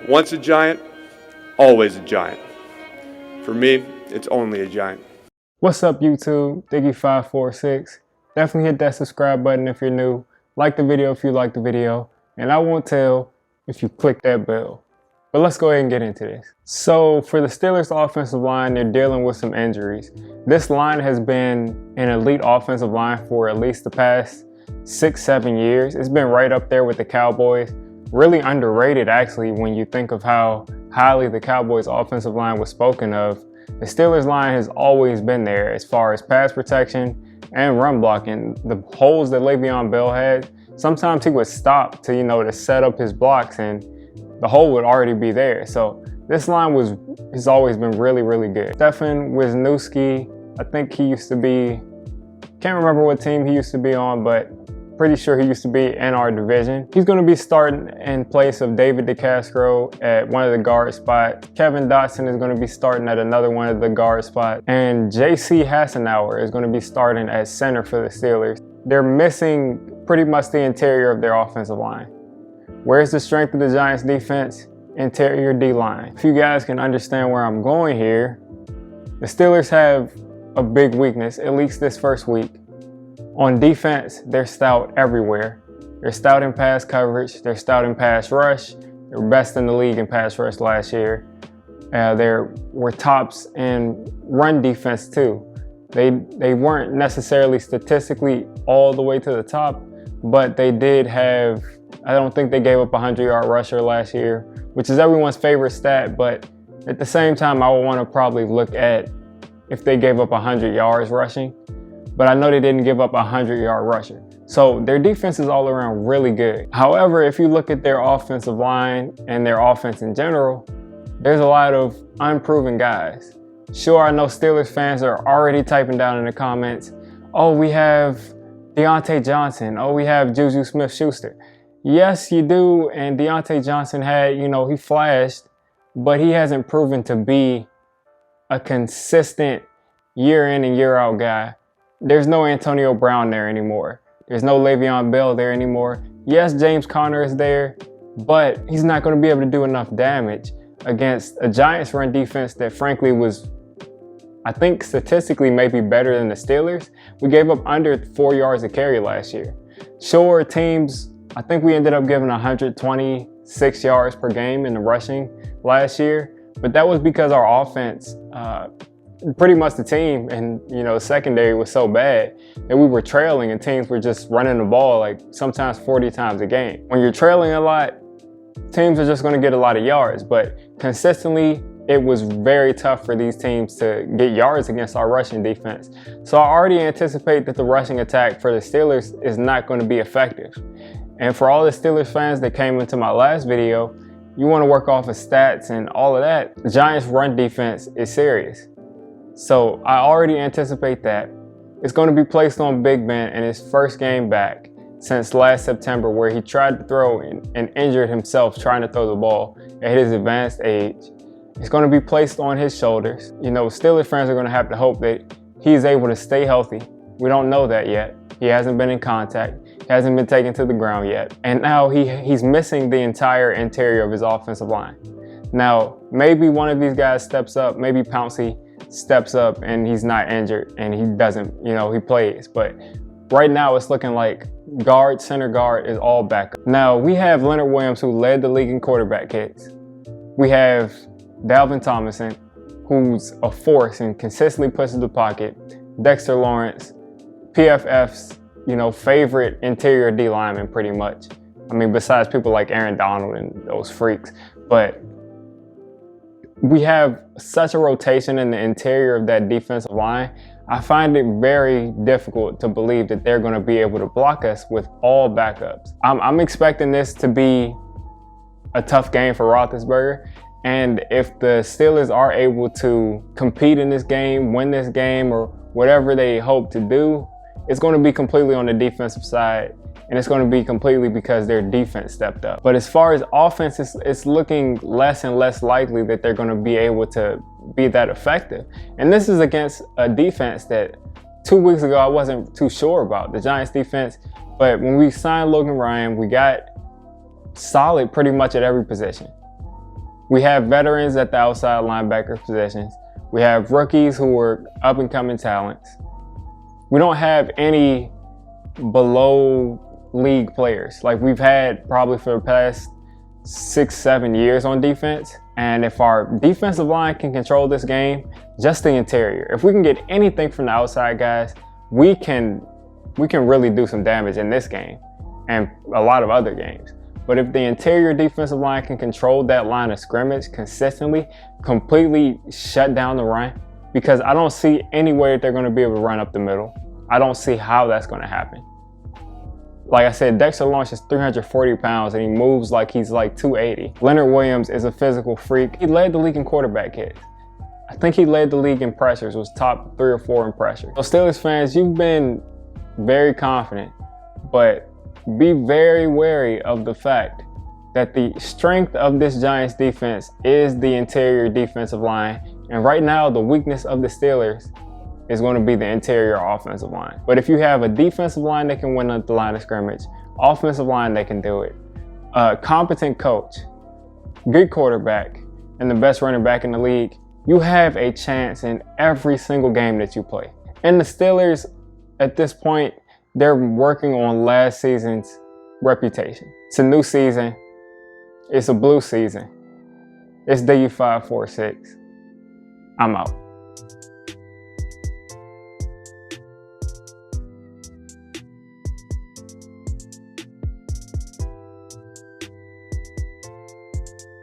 Once a giant, always a giant. For me, it's only a giant. What's up, YouTube? Diggy546. Definitely hit that subscribe button if you're new. Like the video if you like the video. And I won't tell if you click that bell. But let's go ahead and get into this. So for the Steelers offensive line, they're dealing with some injuries. This line has been an elite offensive line for at least the past 6-7 years. It's been right up there with the Cowboys. Really underrated, actually, when you think of how highly the Cowboys offensive line was spoken of. The Steelers line has always been there as far as pass protection and run blocking. The holes that Le'Veon Bell had, sometimes he would stop to, to set up his blocks and the hole would already be there. So this line has always been really, really good. Stefan Wisniewski, I think he used to be, can't remember what team he used to be on, but pretty sure he used to be in our division. He's going to be starting in place of David Decastro at one of the guard spots. Kevin Dotson is going to be starting at another one of the guard spots. And J.C. Hassenauer is going to be starting at center for the Steelers. They're missing pretty much the interior of their offensive line. Where's the strength of the Giants defense? Interior D-line. If you guys can understand where I'm going here, the Steelers have a big weakness, at least this first week. On defense, they're stout everywhere. They're stout in pass coverage. They're stout in pass rush. They were best in the league in pass rush last year. They were tops in run defense too. They weren't necessarily statistically all the way to the top, but they did have, I don't think they gave up a 100-yard rusher last year, which is everyone's favorite stat, but at the same time, I would want to probably look at if they gave up 100 yards rushing. But I know they didn't give up a 100-yard rusher. So their defense is all around really good. However, if you look at their offensive line and their offense in general, there's a lot of unproven guys. Sure, I know Steelers fans are already typing down in the comments, oh, we have Deontay Johnson. Oh, we have Juju Smith-Schuster. Yes, you do. And Deontay Johnson had, he flashed, but he hasn't proven to be a consistent year in and year out guy. There's no Antonio Brown there anymore. There's no Le'Veon Bell there anymore. Yes, James Conner is there, but he's not going to be able to do enough damage against a Giants run defense that frankly was, I think statistically maybe better than the Steelers. We gave up under 4 yards a carry last year. Sure, teams, I think we ended up giving 126 yards per game in the rushing last year, but that was because our offense, pretty much the team and secondary was so bad that we were trailing and teams were just running the ball like sometimes 40 times a game. When you're trailing a lot, teams are just going to get a lot of yards, but consistently it was very tough for these teams to get yards against our rushing defense. So I already anticipate that the rushing attack for the Steelers is not going to be effective. And for all the Steelers fans that came into my last video, you want to work off of stats and all of that. The Giants run defense is serious. So I already anticipate that. It's going to be placed on Big Ben in his first game back since last September, where he tried to throw and injured himself trying to throw the ball at his advanced age. It's going to be placed on his shoulders. Steelers fans are going to have to hope that he's able to stay healthy. We don't know that yet. He hasn't been in contact. He hasn't been taken to the ground yet. And now he's missing the entire interior of his offensive line. Now, maybe one of these guys steps up, maybe Pouncey steps up and he's not injured and he doesn't, he plays. But right now it's looking like center guard is all backup. Now we have Leonard Williams, who led the league in quarterback hits. We have Dalvin Tomlinson, who's a force and consistently pushes the pocket. Dexter Lawrence, PFF's, favorite interior D lineman pretty much. I mean, besides people like Aaron Donald and those freaks. But we have such a rotation in the interior of that defensive line. I find it very difficult to believe that they're going to be able to block us with all backups. I'm expecting this to be a tough game for Roethlisberger. And if the Steelers are able to compete in this game, win this game, or whatever they hope to do, it's going to be completely on the defensive side. And it's going to be completely because their defense stepped up. But as far as offense, it's looking less and less likely that they're going to be able to be that effective. And this is against a defense that 2 weeks ago I wasn't too sure about, the Giants defense. But when we signed Logan Ryan, we got solid pretty much at every position. We have veterans at the outside linebacker positions. We have rookies who are up and coming talents. We don't have any below league players like we've had probably for the past 6-7 years on defense. And if our defensive line can control this game, just the interior, if we can get anything from the outside guys, we can really do some damage in this game and a lot of other games. But if the interior defensive line can control that line of scrimmage consistently, completely shut down the run, because I don't see any way that they're going to be able to run up the middle. I don't see how that's going to happen. Like I said, Dexter Lawrence is 340 pounds and he moves like he's like 280. Leonard Williams is a physical freak. He led the league in quarterback hits. I think he led the league in pressures, was top 3 or 4 in pressure. So Steelers fans, you've been very confident, but be very wary of the fact that the strength of this Giants defense is the interior defensive line. And right now, the weakness of the Steelers is going to be the interior offensive line. But if you have a defensive line that can win at the line of scrimmage, offensive line that can do it, a competent coach, good quarterback, and the best running back in the league, you have a chance in every single game that you play. And the Steelers, at this point, they're working on last season's reputation. It's a new season. It's a blue season. It's DU546. I'm out.